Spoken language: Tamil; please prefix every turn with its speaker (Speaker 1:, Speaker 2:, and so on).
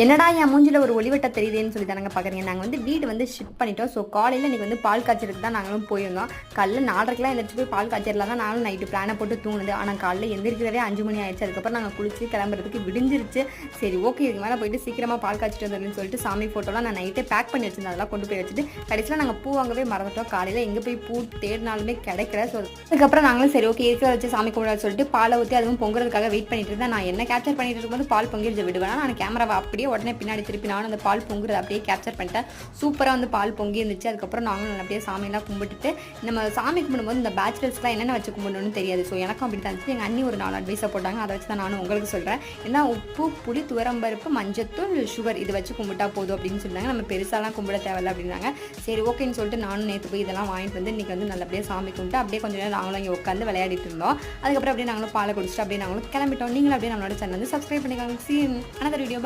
Speaker 1: என்னடா என் மூஞ்சில் ஒரு ஒளிவட்ட தெரியுதுன்னு சொல்லி தானங்க பார்க்குறீங்க. நாங்கள் வந்து வீடு வந்து ஷிஃப்ட் பண்ணிட்டோம். ஸோ காலையில் இன்றைக்கி வந்து பால் காய்ச்சலுக்கு தான் நாங்களும் போயிருந்தோம். காலைல 4:30க்கெலாம் எந்திரிச்சு போய் பால் காய்ச்சலாம் தான் நானும் நைட்டு பிளானை போட்டு தூங்குது. ஆனால் காலைல எந்திரிக்கிறதே 5 மணி ஆயிடுச்சு. அதுக்கப்புறம் நாங்கள் குளிச்சு கிளம்புறதுக்கு விடிஞ்சிருச்சு. சரி ஓகே, இதுக்கு மேலே போயிட்டு சீக்கிரமாக பால் காய்ச்சிட்டு வந்துடுன்னு சொல்லிட்டு சாமி ஃபோட்டோலாம் நான் நைட்டே பேக் பண்ணி வச்சிருந்தேன். அதெல்லாம் கொண்டு போய் வச்சுட்டு கடைசியில் நாங்கள் பூ வாங்கவே மறந்துட்டோம். காலையில் எங்கே போய் பூ தேடினாலுமே கிடைக்கல. ஸோ அதுக்கப்புறம் நாங்களும் சரி ஓகே இருக்கிற வச்சு சாமி கும்பிட சொல்லிட்டு பாலை ஊற்றி அதுவும் பொங்குறதுக்காக வெயிட் பண்ணிட்டு இருந்தேன். நான் என்ன கேப்சர் பண்ணிட்டு இருக்கும்போது பால் பொங்கிடுச்சு விடுவேன். நான் கேமராவை அப்படியே உடனே பின்னாடி திருப்பி நானும் அந்த பால் பொங்குறத அப்படியே கேப்சர் பண்ணிட்டேன். சூப்பராக வந்து பால் பொங்கி இருந்துச்சு. அதுக்கப்புறம் நாங்களும் நல்லபடியே சாமியெல்லாம் கும்பிட்டுட்டு நம்ம சாமி கும்பிடும்போது இந்த பேச்சுலர்ஸ்லாம் என்னென்ன வச்சு கும்பிடணும்னு தெரியாது. ஸோ எனக்கும் அப்படி தான் இருந்துச்சு. எங்கள் அண்ணி ஒரு 4 அட்வைஸை போட்டாங்க. அதை வச்சு தான் நானும் உங்களுக்கு சொல்கிறேன். ஏன்னா உப்பு, புளி, துவரம்பருப்பு, மஞ்சத்தூள், சுகர் இது வச்சு கும்பிட்டா போதும் அப்படின்னு சொன்னாங்க. நம்ம பெருசாலாம் கும்பிட தேவையில்லை அப்படின்னாங்க. சரி ஓகேன்னு சொல்லிட்டு நானும் நேற்று போய் இதெல்லாம் வாங்கிட்டு வந்து இன்றைக்கி வந்து நல்லபடியாக சாமி கும்பிட்டு அப்படியே கொஞ்சம் நேரம் நாங்களும் இங்கே உட்காந்து விளையாடிட்டு இருந்தோம். அதுக்கப்புறம் அப்படியே நாங்களும் பாலை குடிச்சிட்டு அப்படியே நாங்களும் கிளம்பிட்டோம். நீங்களும் அப்படியே நம்மளோட சேனல் வந்து சப்ஸ்கிரைப் பண்ணிக்கோங்க. See you in another video. Bye.